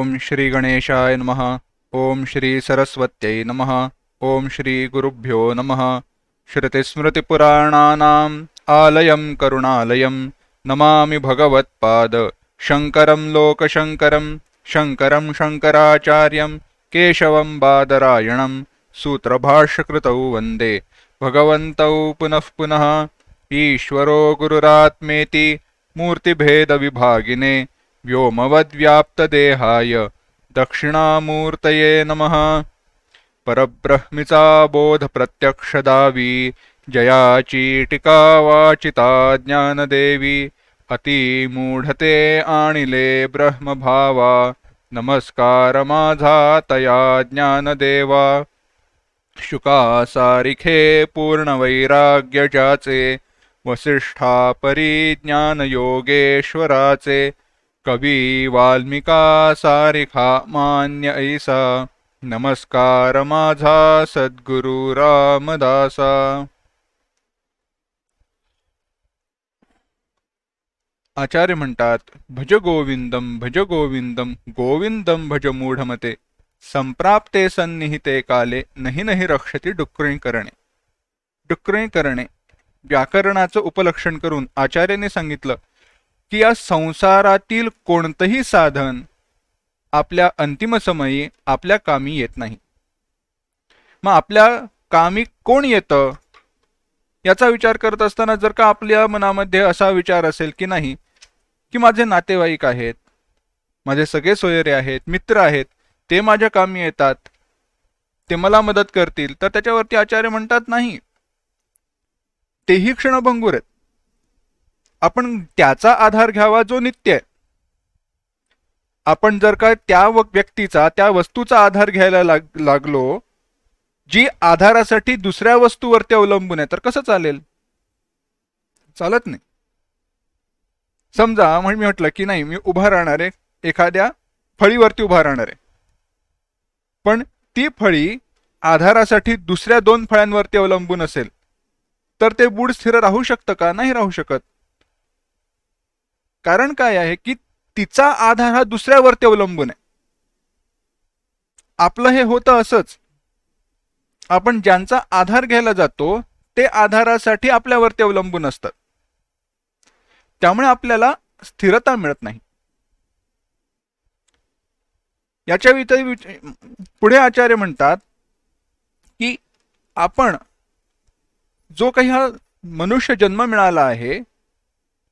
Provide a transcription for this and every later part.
ओम श्री गणेशाय नमः। ओम श्री सरस्वत्यै नमः। ओम श्री गुरुभ्यो नमः। श्रुतिस्मृतिपुराणानाम् आलयं करुणालयं नमामि भगवत्पाद शङ्करं लोकशङ्करं शङ्करं शङ्कराचार्यं केशवं बादरायणं सूत्रभाष्यकृतौ वन्दे भगवन्तौ पुनः पुनः। ईश्वरो गुरुरात्मेति मूर्तिभेदविभागिने व्योमवद्व्याप्तदेहाय दक्षिणामूर्तये नमः। परब्रह्मिचा बोध प्रत्यक्षदावी जयाची टीका वाचिता ज्ञानदेवी अतिमूढते आणिले ब्रह्मभावा नमस्कार माझा तया ज्ञानदेवा। शुकासारिखे पूर्णवैराग्य ज्याचे वसिष्ठा परिज्ञान योगेश्वराचे कवी वाल्मिका सारिखा मान्य ऐसा नमस्कार माझा सद्गुरु रामदासा। आचार्य म्हणतात भज गोविंदम गोविंदम भज मूढमते संप्राप्ते सन्निहिते काले नहि नहि रक्षति डुक्करी करणे। डुक्करी करणे व्याकरणाचं उपलक्षण करून आचार्याने सांगितलं की या संसारातील कोणतंही साधन आपल्या अंतिम समयी आपल्या कामी येत नाही। मग आपल्या कामी कोण येतं याचा विचार करत असताना जर का आपल्या मनामध्ये असा विचार असेल की नाही की माझे नातेवाईक आहेत, माझे सगळे सोयरे आहेत, मित्र आहेत, ते माझ्या कामी येतात, ते मला मदत करतील, तर त्याच्यावरती आचार्य म्हणतात नाही, तेही क्षणभंगूर आहेत। आपण त्याचा आधार घ्यावा जो नित्य आहे। आपण जर का त्या व्यक्तीचा त्या वस्तूचा आधार घ्यायला लागलो जी आधारासाठी दुसऱ्या वस्तूवरती अवलंबून आहे तर कसं चालेल? चालत नाही। समजा मी म्हटलं की नाही मी उभा राहणार आहे, एखाद्या फळीवरती उभा राहणार आहे, पण ती फळी आधारासाठी दुसऱ्या दोन फळ्यांवरती अवलंबून असेल तर ते बुड स्थिर राहू शकतं का? नाही राहू शकत। कारण काय आहे की तिचा आधार हा दुसऱ्यावरती अवलंबून आहे। आपलं हे होतं असंच, आपण ज्यांचा आधार घ्यायला जातो ते आधारासाठी आपल्यावरती अवलंबून असतात, त्यामुळे आपल्याला स्थिरता मिळत नाही। याच्या पुढे आचार्य म्हणतात की आपण जो काही हा मनुष्य जन्म मिळाला आहे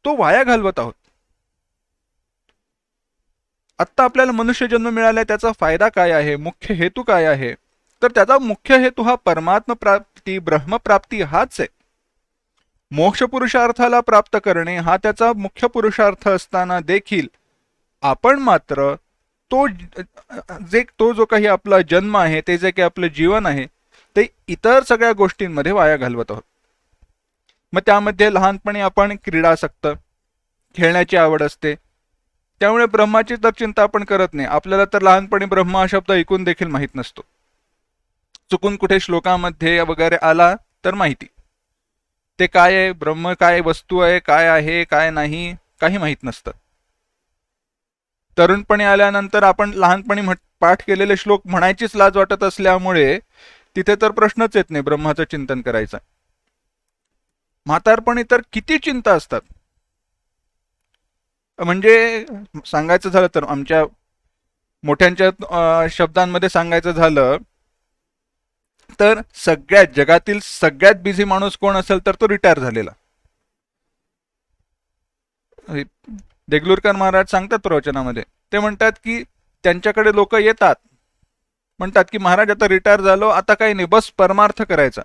तो वाया घालवत आहोत। आत्ता आपल्याला मनुष्य जन्म मिळाला, त्याचा फायदा काय आहे, मुख्य हेतू काय आहे? तर त्याचा मुख्य हेतू हा परमात्मा प्राप्ती ब्रह्मप्राप्ती हाच आहे। मोक्ष पुरुषार्थाला प्राप्त करणे हा त्याचा मुख्य पुरुषार्थ असताना देखील आपण मात्र तो जो काही आपला जन्म आहे, ते जे काही आपलं जीवन आहे ते इतर सगळ्या गोष्टींमध्ये वाया घालवत आहोत। मग त्यामध्ये लहानपणी आपण क्रीडासक्त, खेळण्याची आवड असते, त्यामुळे ब्रह्माची तर चिंता आपण करत नाही। आपल्याला तर लहानपणी ब्रह्म हा शब्द ऐकून देखील माहीत नसतो, चुकून कुठे श्लोकामध्ये वगैरे आला तर माहिती, ते काय आहे, ब्रह्म काय वस्तू आहे, काय आहे काय नाही, काही माहीत नसतं। तरुणपणी आल्यानंतर आपण लहानपणी पाठ केलेले श्लोक म्हणायचीच लाज वाटत असल्यामुळे तिथे तर प्रश्नच येत नाही ब्रह्माचं चिंतन करायचं। म्हातारपणी तर किती चिंता असतात। म्हणजे सांगायचं झालं तर आमच्या मोठ्यांच्या शब्दांमध्ये सांगायचं झालं तर सगळ्यात जगातील सगळ्यात बिझी माणूस कोण असेल तर तो रिटायर झालेला। देगलूरकर महाराज सांगतात प्रवचनामध्ये, ते म्हणतात की त्यांच्याकडे लोक येतात, म्हणतात की महाराज आता रिटायर झालो, आता काही नाही, बस परमार्थ करायचा।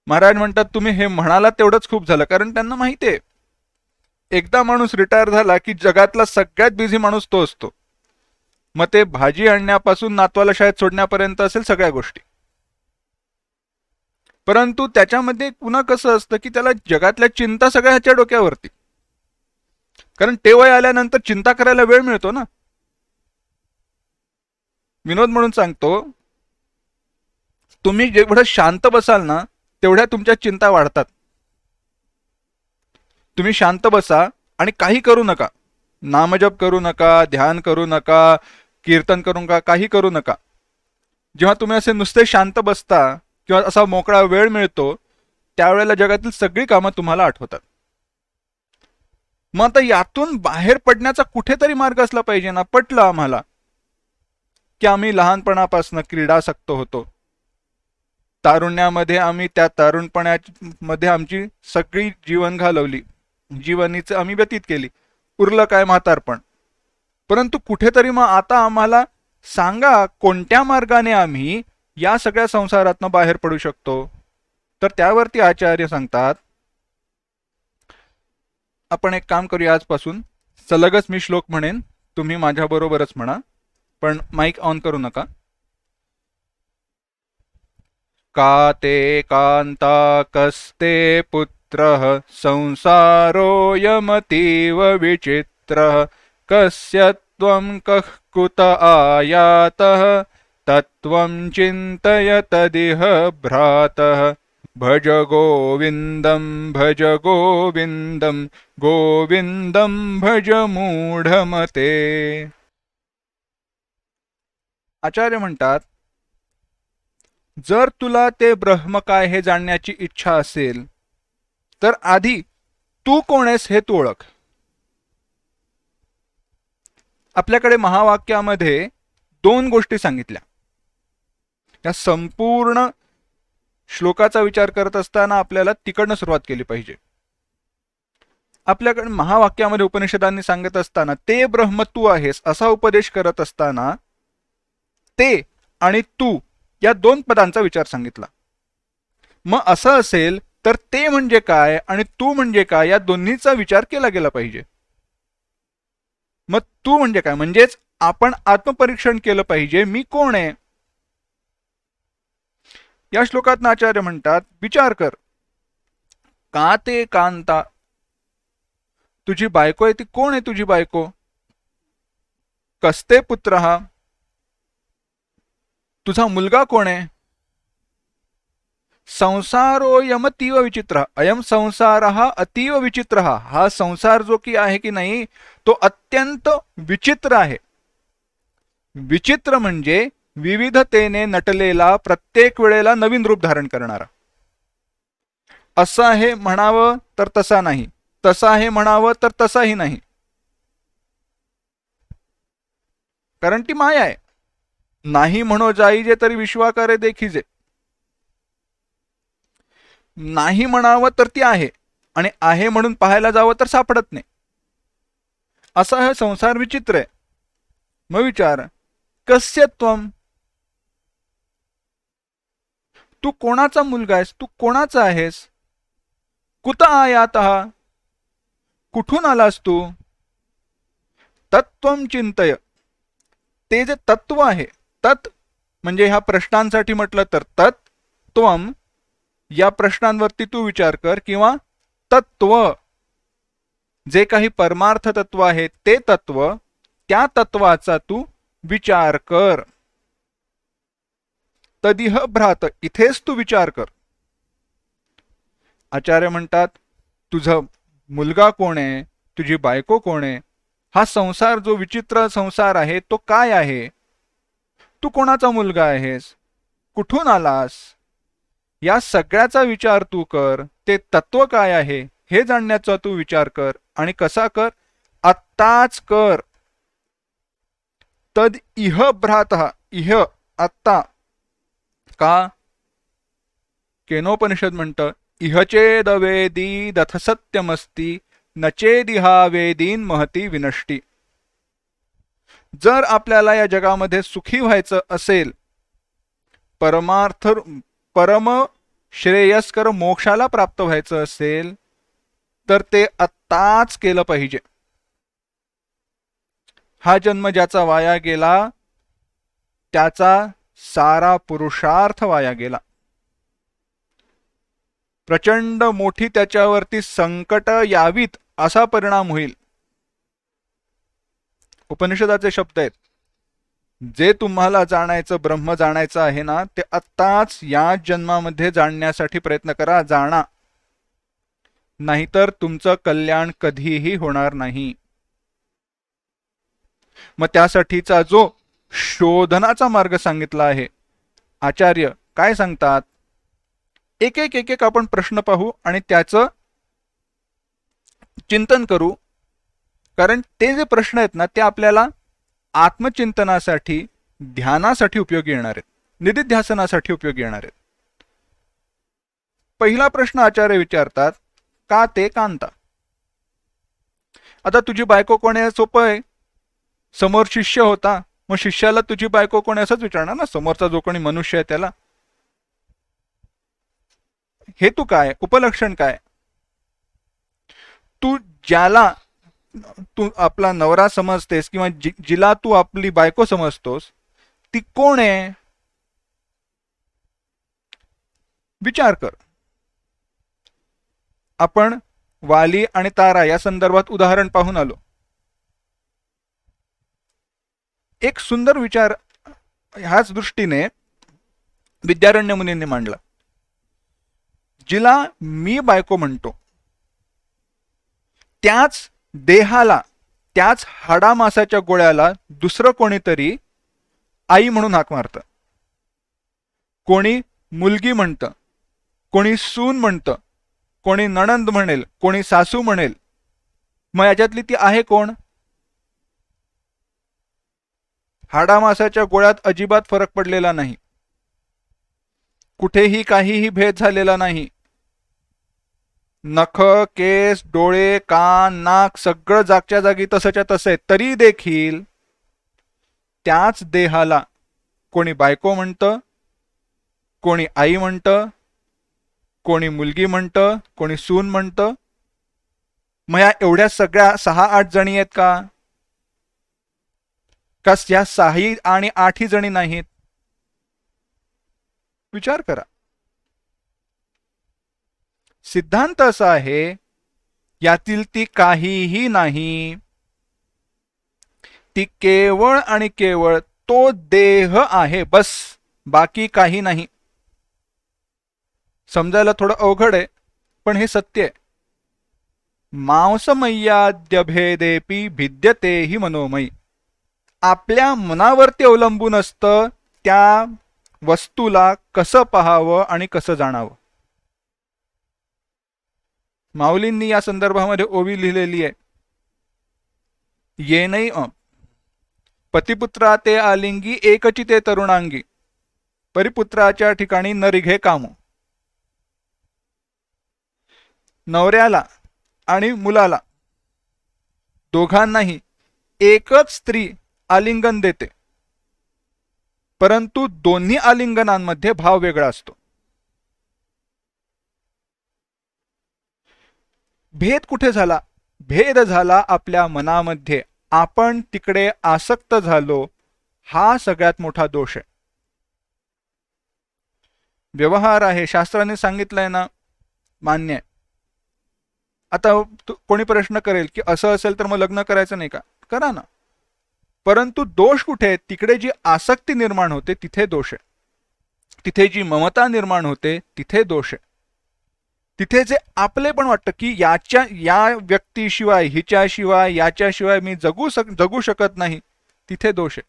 महाराज म्हणतात तुम्ही हे म्हणाला तेवढंच खूप झालं, कारण त्यांना माहिती आहे एकदा माणूस रिटायर झाला की जगातला सगळ्यात बिझी माणूस तो असतो। मग ते भाजी आणण्यापासून नातवाला शाळेत सोडण्यापर्यंत असेल सगळ्या गोष्टी। परंतु त्याच्यामध्ये पुन्हा कसं असतं की त्याला जगातल्या चिंता सगळ्या ह्याच्या डोक्यावरती, कारण ते वय आल्यानंतर चिंता करायला वेळ मिळतो ना। विनोद म्हणून सांगतो, तुम्ही जेवढं शांत बसाल ना तेवढ्या तुमच्या चिंता वाढतात। तुम्ही शांत बसा आणि काही करू नका, नामजप करू नका, ध्यान करू नका, कीर्तन करू नका, काही करू नका. जेव्हा तुम्ही असे नुसते शांत बसता किंवा असा मोकळा वेळ मिळतो त्यावेळेला जगातील सगळी कामं तुम्हाला आठवतात. मग आता यातून बाहेर पडण्याचा कुठेतरी मार्ग असला पाहिजे ना. पटलं आम्हाला की आम्ही लहानपणापासून क्रीडासक्त होतो, तारुण्यामध्ये आम्ही त्या तारुणपणामध्ये आमची सगळी जीवन घालवली, जीवनीच आम्ही व्यतीत केली, उरलं काय म्हातारपण. परंतु कुठेतरी मग आता आम्हाला सांगा कोणत्या मार्गाने आम्ही या सगळ्या संसारातनं बाहेर पडू शकतो. तर त्यावरती आचार्य सांगतात, आपण एक काम करूया आजपासून. सलगच मी श्लोक म्हणेन, तुम्ही माझ्याबरोबरच म्हणा, पण माईक ऑन करू नका. का ते कांता कस्ते पुत्रः संसारोऽयमतीव विचित्रः कस्य त्वं कः कुत आयातः तत्त्वं चिन्तय तदिह भ्रातः भज गोविन्दं गोविन्दं भज मूढमते. आचार्य म्हणतात, जर तुला ते ब्रह्म काय हे जाणण्याची इच्छा असेल तर आधी तू कोण आहेस हे तू ओळख. आपल्याकडे महावाक्यामध्ये दोन गोष्टी सांगितल्या. या संपूर्ण श्लोकाचा विचार करत असताना आपल्याला तिकडनं सुरुवात केली पाहिजे. आपल्याकडे महावाक्यामध्ये उपनिषदांनी सांगत असताना ते ब्रह्म तू आहेस असा उपदेश करत असताना ते आणि तू या दोन पदांचा विचार सांगितला. मग असं असेल तर ते म्हणजे काय आणि तू म्हणजे काय या दोन्हीचा विचार केला गेला पाहिजे. मग तू म्हणजे काय, म्हणजेच आपण आत्मपरीक्षण केलं पाहिजे, मी कोण आहे. या श्लोकात आचार्य म्हणतात, विचार कर. का ते कांता, तुझी बायको आहे ती कोण आहे, तुझी बायको. कस्ते पुत्र, हा तुझा मुलगा कोण आहे. संसारोऽयम अतीव विचित्र, अयम संसार हा अतीव विचित्र, हा संसार जो की आहे की नाही तो अत्यंत विचित्र आहे. विचित्र म्हणजे विविधतेने नटलेला, प्रत्येक वेळेला नवीन रूप धारण करणारा. असं आहे म्हणावं तर तसा नाही, तसं आहे म्हणावं तर तसाही नाही, कारण ती माया आहे. नाही म्हणो जाईजे तरी विश्वाकारे देखीजे, नाही म्हणावं तर ती आहे आणि आहे म्हणून पाहायला जावं तर सापडत नाही. असा हा संसार विचित्र आहे. मग विचार, कस्य त्वम, तू कोणाचा मुलगा आहेस, तू कोणाचा आहेस. कुत आयातः, कुठून आलास तू. तत्त्वं चिंतय, ते जे तत्व आहे, तत् म्हणजे ह्या प्रश्नांसाठी म्हटलं तर तत्, त्वम या प्रश्नांवरती तू विचार कर, किंवा तत्व जे काही परमार्थ तत्व आहे ते तत्व, त्या तत्वाचा तू विचार कर. तदिह भ्रात, इथेच तू विचार कर. आचार्य म्हणतात, तुझा मुलगा कोण आहे, तुझी बायको कोण आहे, हा संसार जो विचित्र संसार आहे तो काय आहे, तू कोणाचा मुलगा आहेस, कुठून आलास, या सगळ्याचा विचार तू कर. ते तत्व काय आहे हे जाणण्याचा तू विचार कर. आणि कसा कर, आत्ताच कर. तद इह भ्रातः, इह आत्ता. का, केनोपनिषद म्हणतं, इह चेदवेदी दथ सत्यमस्ती नचेदिहा वेदीन महती विनष्टी. जर आपल्याला या जगामध्ये सुखी व्हायचं असेल, परमार्थ परम श्रेयस्कर मोक्षाला प्राप्त व्हायचं असेल तर ते आत्ताच केलं पाहिजे. हा जन्म ज्याचा वाया गेला त्याचा सारा पुरुषार्थ वाया गेला. प्रचंड मोठी त्याच्यावरती संकट यावीत असा परिणाम होईल. उपनिषदाचे शब्द आहेत, जे तुम्हाला जाणायचं, ब्रह्म जाणायचं आहे ना, ते आत्ताच या जन्मामध्ये जाणण्यासाठी प्रयत्न करा, जाणा, नाहीतर तुमचं कल्याण कधीही होणार नाही. मग त्यासाठीचा जो शोधनाचा मार्ग सांगितला आहे आचार्य काय सांगतात, एक एक एक एक आपण प्रश्न पाहू आणि त्याचं चिंतन करू. कारण ते जे प्रश्न आहेत ना ते आपल्याला आत्मचिंतनासाठी, ध्यानासाठी उपयोगी येणार आहेत, निधिध्यासनासाठी उपयोगी येणार आहेत. पहिला प्रश्न आचार्य विचारतात, का ते कांता. आता तुझी बायको कोण आहे सोपं आहे. समोर शिष्य होता, मग शिष्याला तुझी बायको कोण आहे असंच विचारणार ना, समोरचा जो कोणी मनुष्य आहे त्याला. हेतू काय, उपलक्षण काय. तू ज्याला तू आपला नवरा समजतेस किंवा जिला तू आपली बायको समजतोस ती कोण आहे विचार कर. आपण वाली आणि तारा या संदर्भात उदाहरण पाहून आलो. एक सुंदर विचार ह्याच दृष्टीने विद्यारण्य मुनींनी मांडला. जिला मी बायको म्हणतो त्याच देहाला, त्याच हाडामासाच्या गोळ्याला दुसरं कोणीतरी आई म्हणून हाक मारतं, कोणी मुलगी म्हणतं, कोणी सून म्हणतं, कोणी नणंद म्हणेल, कोणी सासू म्हणेल. मग याच्यातली ती आहे कोण. हाडामासाच्या गोळ्यात अजिबात फरक पडलेला नाही, कुठेही काहीही भेद झालेला नाही. नख, केस, डोळे, कान, नाक सगळं जागच्या जागी तसंच्या तसं आहे. तरी देखील त्याच देहाला कोणी बायको म्हणतं, कोणी आई म्हणतं, कोणी मुलगी म्हणतं, कोणी सून म्हणतं. मग या एवढ्या सगळ्या 6-8 जणी आहेत का या 6 आणि 8 जणी नाहीत. विचार करा. सिद्धांत असा आहे यातील ती काहीही नाही, ती केवळ आणि केवळ तो देह आहे, बस, बाकी काही नाही. समजायला थोडं अवघड आहे पण हे सत्य आहे. मांसमय्याद्यभेदेपी भिद्यते ही मनोमयी. आपल्या मनावरती अवलंबून असतं त्या वस्तूला कसं पाहावं आणि कसं जाणावं. माऊलींनी या संदर्भामध्ये ओवी लिहिलेली आहे. ये नाही पतिपुत्रा ते आलिंगी एकची ते तरुणांगी, परिपुत्राच्या ठिकाणी न रिघे कामो. नवऱ्याला आणि मुलाला दोघांनाही एकच स्त्री आलिंगन देते, परंतु दोन्ही आलिंगनांमध्ये भाव वेगळा असतो. भेद कुठे झाला. भेद झाला आपल्या मनामध्ये. आपण तिकडे आसक्त झालो, हा सगळ्यात मोठा दोष आहे. व्यवहार आहे, शास्त्राने सांगितलंय ना, मान्य आहे. आता कोणी प्रश्न करेल की असं असेल तर मग लग्न करायचं नाही का. करा ना, परंतु दोष कुठे आहे. तिकडे जी आसक्ती निर्माण होते तिथे दोष आहे, तिथे जी ममता निर्माण होते तिथे दोष आहे, तिथे जे आपले पण वाटतं की या व्यक्तीशिवाय, हिच्याशिवाय, याच्याशिवाय मी जगू शकत नाही, तिथे दोष आहे.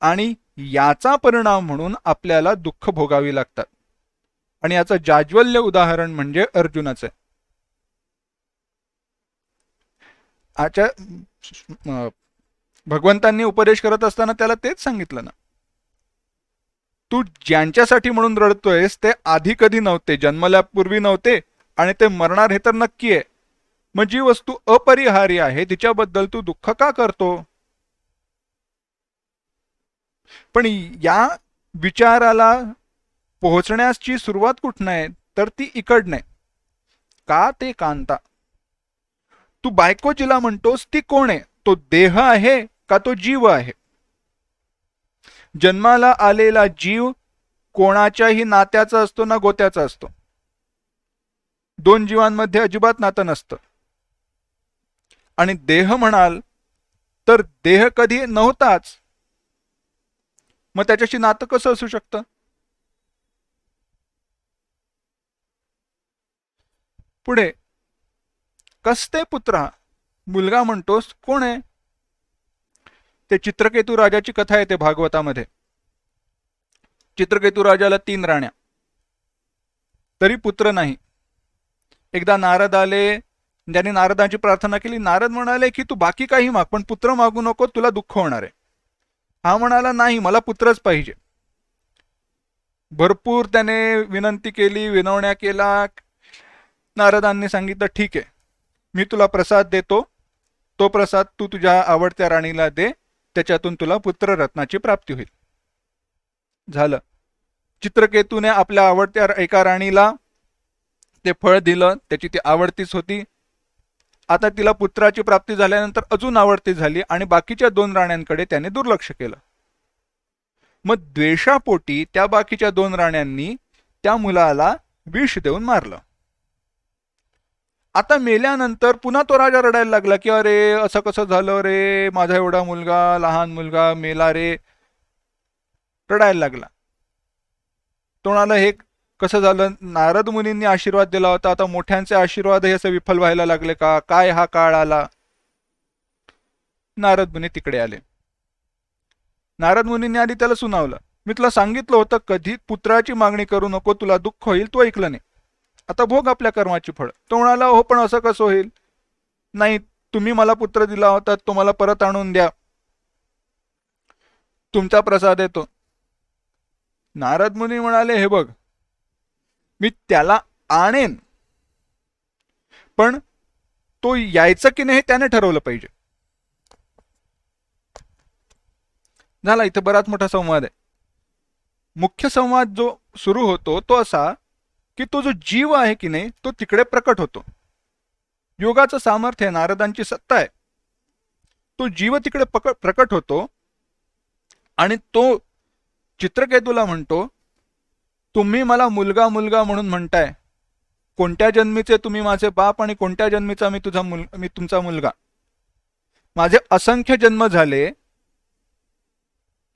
आणि याचा परिणाम म्हणून आपल्याला दुःख भोगावी लागतात. आणि याचं जाज्वल्य उदाहरण म्हणजे अर्जुनाचं. भगवंतांनी उपदेश करत असताना त्याला तेच सांगितलं ना, तू ज्यांच्यासाठी म्हणून रडतोयस ते आधी कधी नव्हते, जन्मल्यापूर्वी नव्हते आणि ते मरणार हे तर नक्की आहे. मग जी वस्तू अपरिहार्य आहे तिच्याबद्दल तू दुःख का करतो. पण या विचाराला पोहोचण्याची सुरुवात कुठनं आहे तर ती इकडनं. का ते कांता. तू बायको जिला म्हणतोस ती कोण आहे. तो देह आहे का तो जीव आहे. जन्माला आलेला जीव कोणाच्याही नात्याचा असतो ना गोत्याचा असतो. दोन जीवांमध्ये अजिबात नातं नसतं. आणि देह म्हणाल तर देह कधी नव्हताच, मग त्याच्याशी नातं कसं असू शकतं. पुढे कस्ते पुत्र, मुलगा म्हणतोस कोण आहे? ते चित्रकेतू राजाची कथा येते भागवतामध्ये. चित्रकेतू राजाला 3 राण्या, तरी पुत्र नाही. एकदा नारद आले, ज्याने नारदांची प्रार्थना केली. नारद म्हणाले की तू बाकी काही माग, पण पुत्र मागू नको, तुला दुःख होणार आहे. हा म्हणाला नाही, मला पुत्रच पाहिजे. भरपूर त्याने विनंती केली, विनवण्या केला. नारदांनी सांगितलं ठीक आहे, मी तुला प्रसाद देतो, तो प्रसाद तू तुझ्या आवडत्या राणीला दे, त्याच्यातून तुला पुत्ररत्नाची प्राप्ती होईल. झालं. चित्रकेतूने आपल्या आवडत्या एका राणीला ते फळ दिलं, त्याची ती आवडतीच होती. आता तिला पुत्राची प्राप्ती झाल्यानंतर अजून आवडती झाली आणि बाकीच्या 2 राण्यांकडे त्याने दुर्लक्ष केलं. मग द्वेषापोटी त्या बाकीच्या 2 राण्यांनी त्या मुलाला विष देऊन मारलं. आता मेल्यानंतर पुन्हा तो राजा रडायला लागला की अरे असं कसं झालं रे, माझा एवढा मुलगा, लहान मुलगा मेला रे. रडायला लागला. तोणाला हे कसं झालं? नारद मुनींनी आशीर्वाद दिला होता, आता मोठ्यांचे आशीर्वाद हे असं विफल व्हायला लागले का? काय हा काळ आला? नारद मुनी तिकडे आले. नारद मुनींनी आधी त्याला सुनावलं, मी तुला सांगितलं होतं कधी पुत्राची मागणी करू नको, तुला दुःख होईल, तू ऐकलं नाही. आता भोग आपल्या कर्माची फळ. तो म्हणाला हो पण असं कसं होईल? नाही, तुम्ही मला पुत्र दिला होता, तो मला परत आणून द्या, तुमचा प्रसाद येतो. नारद मुनी म्हणाले हे बघ, मी त्याला आणेन, पण तो यायचं की नाही हे त्याने ठरवलं पाहिजे. झाला. इथे बराच मोठा संवाद आहे. मुख्य संवाद जो सुरू होतो तो असा की तो जो जीव आहे की नाही तो तिकडे प्रकट होतो. योगाचं सामर्थ्य, नारदांची सत्ता आहे, तो जीव तिकडे प्रकट होतो आणि तो चित्रकेतूला म्हणतो तुम्ही मला मुलगा मुलगा म्हणून म्हणताय, कोणत्या जन्मीचे तुम्ही माझे बाप आणि कोणत्या जन्मीचा मी तुमचा मुलगा? माझे असंख्य जन्म झाले,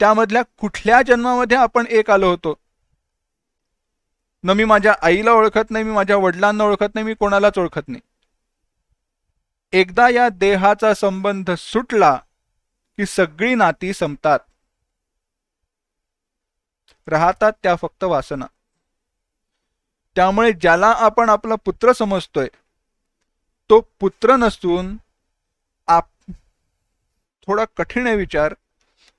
त्यामधल्या कुठल्या जन्मामध्ये आपण एक आलो होतो? न मी माझ्या आईला ओळखत नाही, मी माझ्या वडिलांना ओळखत नाही, मी कोणालाच ओळखत नाही. एकदा या देहाचा संबंध सुटला की सगळी नाती संपतात. राहतात त्या फक्त वासना. त्यामुळे ज्याला आपण आपला पुत्र समजतोय तो पुत्र नसून थोडा कठीण आहे विचार,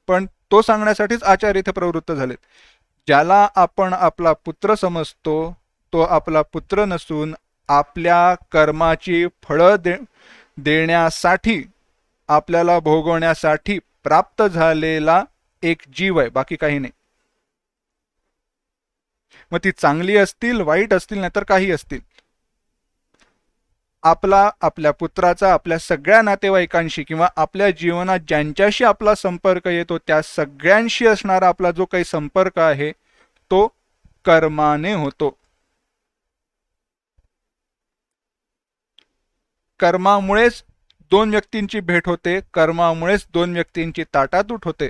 पण तो सांगण्यासाठीच आचार्य इथे प्रवृत्त झालेत. ज्याला आपण आपला पुत्र समजतो तो आपला पुत्र नसून आपल्या कर्माची फळं देण्यासाठी, आपल्याला भोगवण्यासाठी प्राप्त झालेला एक जीव आहे, बाकी काही नाही. मग ती चांगली असतील, वाईट असतील, नाहीतर काही असतील. आपल्या पुत्राचा आपल्या सगळ्या नातेवाईकांशी किंवा आपल्या जीवनात ज्यांच्याशी आपला संपर्क येतो त्या सगळ्यांशी असणारा आपला जो काही संपर्क आहे तो कर्माने होतो. कर्मामुळेच 2 व्यक्तींची भेट होते, कर्मामुळेच 2 व्यक्तींची ताटातूट होते,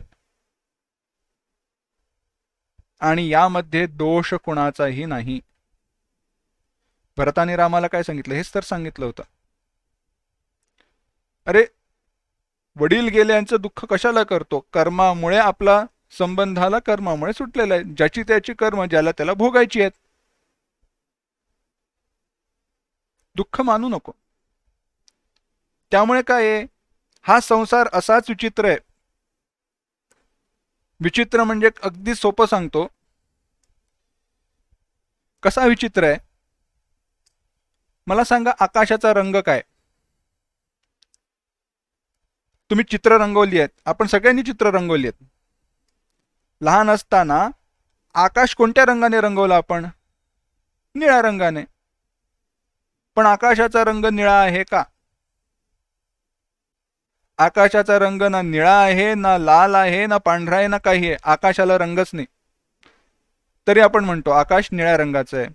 आणि यामध्ये दोष कुणाचाही नाही. भरताने रामाला काय सांगितलं? हेच तर सांगितलं होतं. अरे वडील गेल्यांचं दुःख कशाला करतो? कर्मामुळे आपला संबंधाला कर्मामुळे सुटलेला आहे. ज्याची त्याची कर्म ज्याला त्याला भोगायची आहेत. दुःख मानू नको. त्यामुळे काय आहे, हा संसार असाच विचित्र आहे. विचित्र म्हणजे अगदी सोपं सांगतो. कसा विचित्र आहे? मला सांगा, आकाशाचा रंग काय? तुम्ही चित्र रंगवली आहेत, आपण सगळ्यांनी चित्र रंगवली आहेत. लहान असताना आकाश कोणत्या रंगाने रंगवला आपण? निळ्या रंगाने. पण आकाशाचा रंग निळा आहे का? आकाशाचा रंग ना निळा आहे, ना लाल आहे, ना पांढरा आहे, ना काही आहे. आकाशाला रंगच नाही. तरी आपण म्हणतो आकाश निळ्या रंगाचं आहे.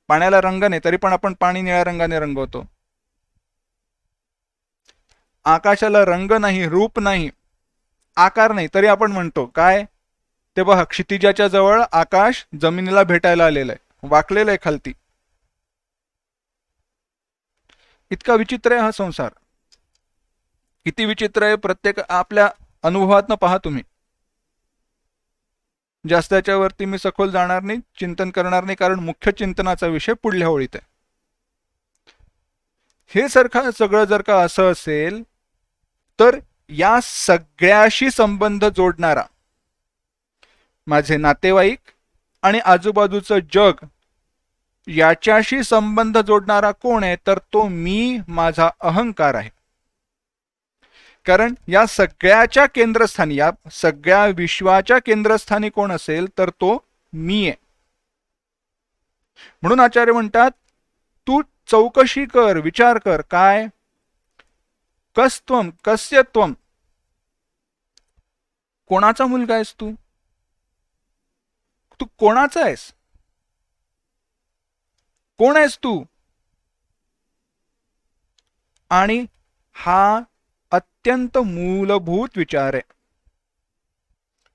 पाण्याला रंग नाही, तरी पण आपण पाणी निळ्या रंगाने रंगवतो. आकाशाला रंग नाही, रूप नाही, आकार नाही, तरी आपण म्हणतो काय? ते पहा, क्षितिजाच्या जवळ आकाश जमिनीला भेटायला आलेलं आहे, वाकलेलं आहे खालती. इतका विचित्र आहे हा संसार. किती विचित्र आहे प्रत्येक आपल्या अनुभवातनं पहा तुम्ही. जास्त याच्यावरती मी सखोल जाणार नाही, चिंतन करणार नाही, कारण मुख्य चिंतनाचा विषय पुढल्या ओळीत आहे. हे सगळं जर का असं असेल तर या सगळ्याशी संबंध जोडणारा माझे नातेवाईक आणि आजूबाजूचं जग याच्याशी संबंध जोडणारा कोण आहे, तर तो मी, माझा अहंकार आहे. कारण या सगळ्याच्या केंद्रस्थानी, या सगळ्या विश्वाच्या केंद्रस्थानी कोण असेल तर तो मी आहे. म्हणून आचार्य म्हणतात तू चौकशी कर, विचार कर. काय? कस्त्वम कस्य त्वम, कोणाचा मुलगा आहेस तू? तू कोणाचा आहेस? कोण आहेस तू? आणि हा अत्यंत मूलभूत विचार आहे.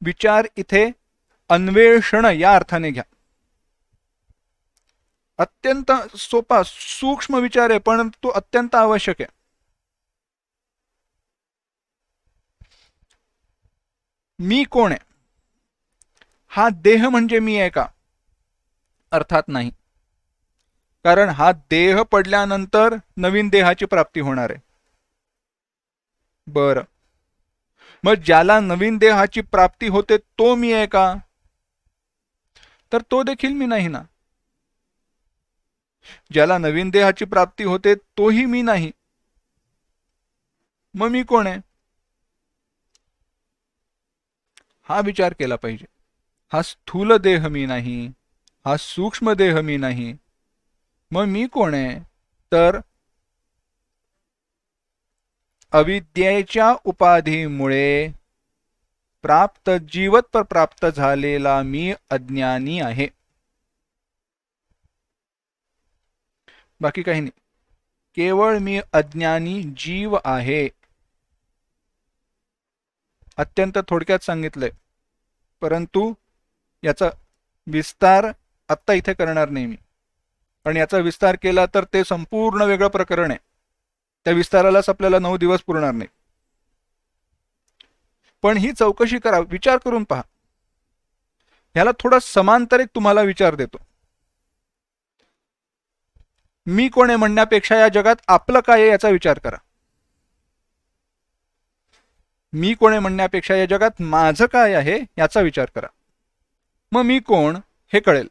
विचार इथे अन्वेषण या अर्थाने घ्या. अत्यंत सोपा सूक्ष्म विचार आहे, पण तो अत्यंत आवश्यक आहे. मी कोण आहे? हा देह म्हणजे मी आहे का? अर्थात नाही. कारण हा देह पडल्यानंतर नवीन देहाची प्राप्ती होणार आहे. बरं, मग ज्याला नवीन देहाची प्राप्ती होते तो मी आहे का? तर तो देखील मी नाही ना. ज्याला नवीन देहाची प्राप्ती होते तोही मी नाही. मग मी कोण आहे? हा विचार केला पाहिजे. हा स्थूल देह मी नाही, हा सूक्ष्म देह मी नाही. मग मी कोण आहे? तर अविद्येच्या उपाधीमुळे जीवत्व प्राप्त झालेला मी अज्ञानी आहे. बाकी काही नाही. केवळ मी अज्ञानी जीव आहे. अत्यंत थोडक्यात सांगितलंय, परंतु याचा विस्तार आत्ता इथे करणार नाही मी. कारण याचा विस्तार केला तर ते संपूर्ण वेगळं प्रकरण आहे. त्या विस्तारालाच आपल्याला 9 दिवस पुरणार नाही. पण ही चौकशी करा, विचार करून पहा. ह्याला थोडा समांतर एक तुम्हाला विचार देतो. मी कोण आहे म्हणण्यापेक्षा या जगात आपलं काय आहे याचा विचार करा. मी कोण आहे म्हणण्यापेक्षा या जगात माझं काय आहे याचा विचार करा. मग मी कोण हे कळेल.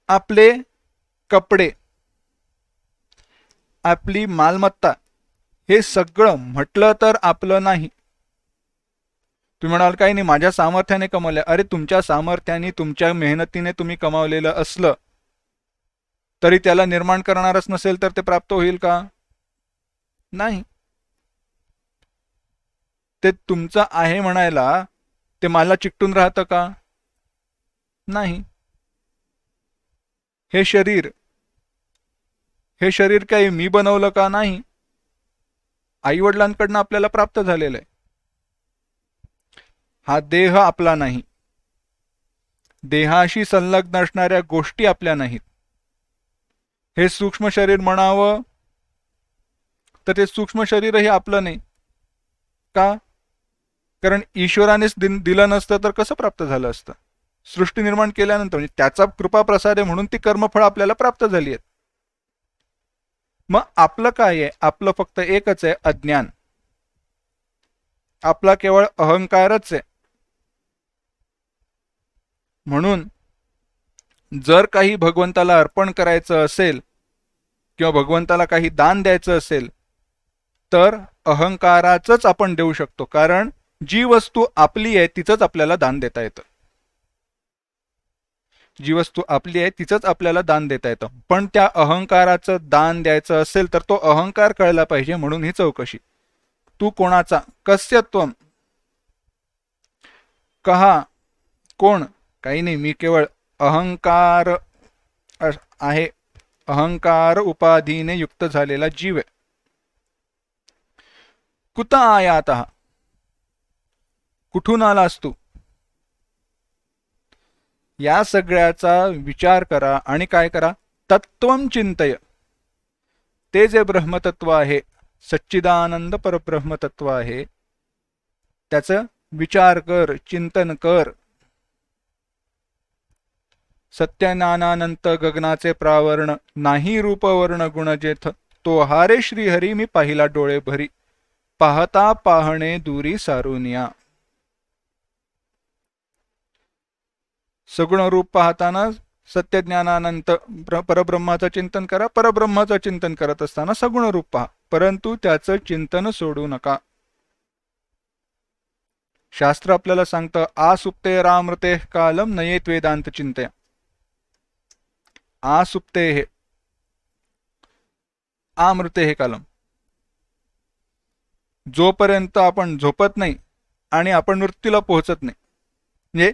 आपले कपडे, आपली मालमत्ता हे सगळं म्हटलं तर आपलं नाही. तुम्ही म्हणाल काही नाही, माझ्या सामर्थ्याने कमवले. अरे तुमच्या सामर्थ्याने, तुमच्या मेहनतीने तुम्ही कमावलेलं असलं तरी त्याला निर्माण करणारच नसेल तर ते प्राप्त होईल का? नाही. ते तुमचं आहे म्हणायला ते मला चिकटून राहतं का? नाही. हे शरीर काही मी बनवलं का? नाही. आई वडिलांकडनं आपल्याला प्राप्त झालेलं आहे. हा देह आपला नाही. देहाशी संलग्न असणाऱ्या गोष्टी आपल्या नाहीत. हे सूक्ष्म शरीर म्हणावं तर ते सूक्ष्म शरीरही आपलं नाही. का? कारण ईश्वरानेच दिलं नसतं तर कसं प्राप्त झालं असतं? सृष्टी निर्माण केल्यानंतर म्हणजे त्याचा कृपा प्रसाद आहे म्हणून ती कर्मफळ आपल्याला प्राप्त झाली आहेत. मग आपलं काय आहे? आपलं फक्त एकच आहे, अज्ञान. आपला केवळ अहंकारच आहे. म्हणून जर काही भगवंताला अर्पण करायचं असेल किंवा भगवंताला काही दान द्यायचं असेल तर अहंकाराचंच आपण देऊ शकतो. कारण जी वस्तू आपली आहे तिचंच आपल्याला दान देता येतं. जी वस्तू आपली आहे तिचंच आपल्याला दान देता येतं. पण त्या अहंकाराचं दान द्यायचं असेल तर तो अहंकार कळला पाहिजे. म्हणून ही चौकशी. तू कोणाचा? कस्य त्वम, कहा, कोण? काही नाही, मी केवळ अहंकार आहे. अहंकार उपाधीने युक्त झालेला जीव आहे. कुत आयातः, कुठून आलास तू? या सगळ्याचा विचार करा आणि काय करा, तत्वम चिंतय, ते जे ब्रह्मतत्व आहे, सच्चिदानंद परब्रह्मतत्व आहे, त्याचं विचार कर, चिंतन कर. सत्यज्ञानानंत गगनाचे प्रावरण, नाही रूपवर्ण गुण जेथ, तो हारे श्रीहरी मी पाहिला डोळे भरी, पाहता पाहणे दुरी सारुनिया. सगुण रूप पाहताना सत्यज्ञानानंत परब्रह्माचं चिंतन करा. परब्रह्माचं चिंतन करत असताना सगुण रूप पहा, परंतु त्याचं चिंतन सोडू नका. शास्त्र आपल्याला सांगतं, आसुप्ते रामृते कालम नयेत वेदांत चिंतया. आसुप्ते हे आमृते हे कालम, जोपर्यंत आपण झोपत नाही आणि आपण मृत्यूला पोहोचत नाही, म्हणजे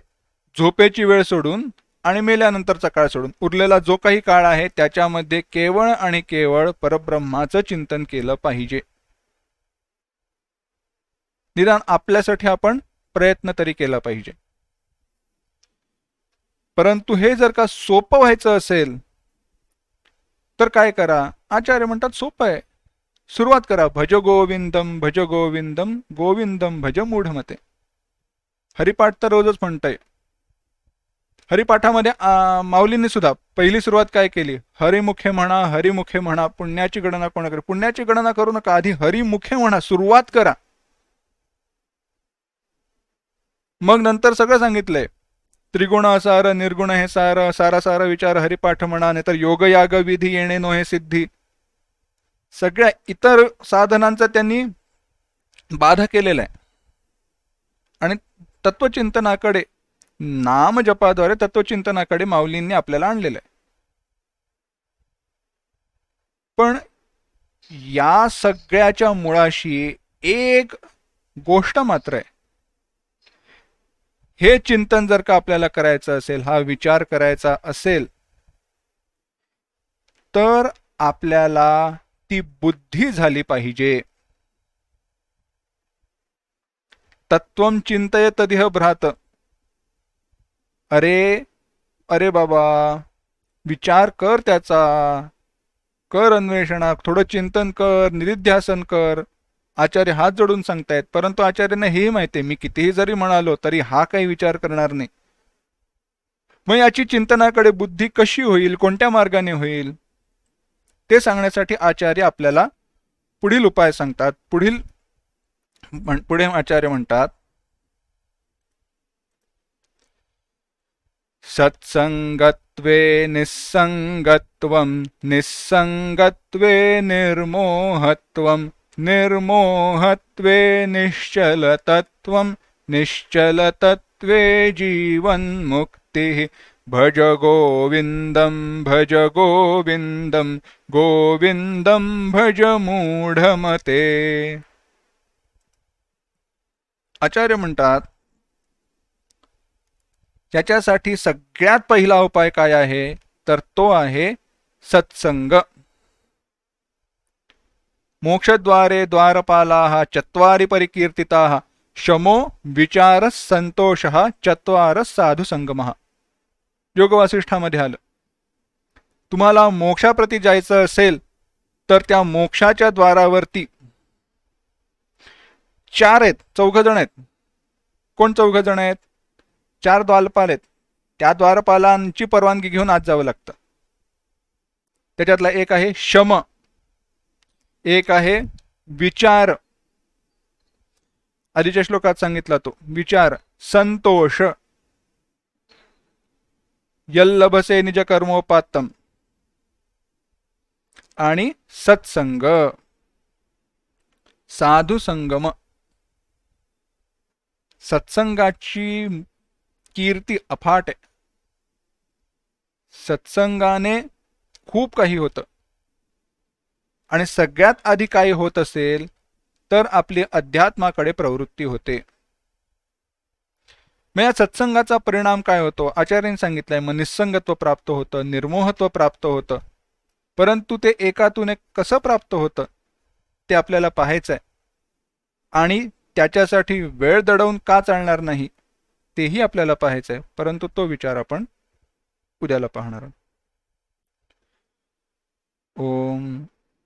झोपेची वेळ सोडून आणि मेल्यानंतरचा काळ सोडून उरलेला जो काही काळ आहे त्याच्यामध्ये केवळ आणि केवळ परब्रह्माचं चिंतन केलं पाहिजे. निदान आपल्यासाठी आपण प्रयत्न तरी केला पाहिजे. परंतु हे जर का सोपं व्हायचं असेल तर काय करा, आचार्य म्हणतात सोपं आहे. सुरुवात करा, भज गोविंदम भज गोविंदम गोविंदम भज मूढमते. हरिपाठ तर रोजच म्हणतंय. हरिपाठामध्ये माऊलींनी सुद्धा पहिली सुरुवात काय केली, हरिमुखे म्हणा, हरिमुखे म्हणा, पुण्याची गणना कोण करे. पुण्याची गणना करू नका, आधी हरिमुखे म्हणा, सुरुवात करा. मग नंतर सगळं सांगितलंय, त्रिगुण असार निर्गुण हे सार, सारा सारा विचार हरिपाठ म्हणा, नाहीतर योग याग विधी येणे नो हे सिद्धी. सगळ्या इतर साधनांचा त्यांनी बाधा केलेला आहे आणि तत्वचिंतनाकडे, नाम जपाद्वारे तत्वचिंतनाकडे माऊलींनी आपल्याला आणलेलं आहे. पण या सगळ्याच्या मुळाशी एक गोष्ट मात्र आहे. हे चिंतन जर का आपल्याला करायचं असेल, हा विचार करायचा असेल, तर आपल्याला ती बुद्धी झाली पाहिजे. तत्वम चिंतयत दिह भ्रात. अरे अरे बाबा, विचार कर त्याचा, कर अन्वेषणा, थोडं चिंतन कर, निधिध्यासन कर. आचार्य हात जोडून सांगतायत, परंतु आचार्यांना हेही माहिती आहे, मी कितीही जरी म्हणालो तरी हा काही विचार करणार नाही. मग याची चिंतनाकडे बुद्धी कशी होईल, कोणत्या मार्गाने होईल, ते सांगण्यासाठी आचार्य आपल्याला पुढील उपाय सांगतात. पुढे आचार्य म्हणतात, सत्संगत्वे निस्संगत्वं, निस्संगत्वे निर्मोहत्वं, निर्मोहत्वे निश्चलतत्वं, निश्चलतत्वे जीवन्मुक्तिः. भज गोविंदम भज गोविंदम गोविंदम भज मूढमते. आचार्य म्हणतात, त्याच्यासाठी सगळ्यात पहिला उपाय काय आहे, तर तो आहे सत्संग. मोक्षद्वारे द्वारपालाः चत्वारि परिकीर्तिताः, शमो विचार संतोषः चत्वार साधु संगमः. योग वासिष्ठामध्ये आलं, तुम्हाला मोक्षाप्रती जायचं असेल तर त्या मोक्षाच्या द्वारावरती 4 आहेत, 4 जण आहेत. कोण 4 जण आहेत? 4 द्वारपाल आहेत. त्या द्वारपालांची परवानगी घेऊन आत जावं लागतं. त्याच्यातला एक आहे शम, एक आहे विचार, आधीच्या श्लोकात सांगितला तो विचार, संतोष, यल्लभसे निज कर्मोपात्तम, आणि सत्संग, साधू संगम. सत्संगाची कीर्ती अफाट आहे. सत्संगाने खूप काही होतं आणि सगळ्यात आधी काही होत असेल तर आपली अध्यात्माकडे प्रवृत्ती होते. मग या सत्संगाचा परिणाम काय होतो? आचार्यांनी सांगितलंय, मग निस्संगत्व प्राप्त होतं, निर्मोहत्व प्राप्त होतं. परंतु ते एकातून एक कसं प्राप्त होतं ते आपल्याला पाहायचं आहे. आणि त्याच्यासाठी वेळ दडवून का चालणार नाही, तेही आपल्याला पाहायचं आहे, परंतु तो विचार आपण उद्याला पाहणार आहोत. ओम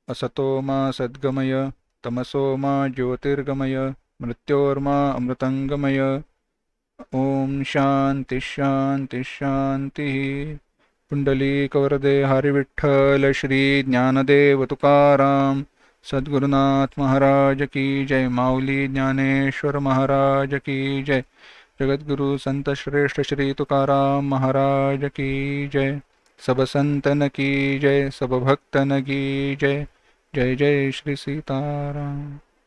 असतो मा सद्गमय तमसो मा ज्योतिर्गमय मृत्योर्मा अमृतंगमय. ओम शांती शांती शांती. पुंडलीकवरदे हरि विठ्ठल श्री ज्ञानदेव तुकाराम सद्गुरुनाथ महाराज की जय. माऊली ज्ञानेश्वर महाराज की जय. जगद्गुरु संत श्रेष्ठ श्री तुकाराम महाराज की जय. सब संतन की जय, सब भक्तन की जय. जय जय श्री सीताराम.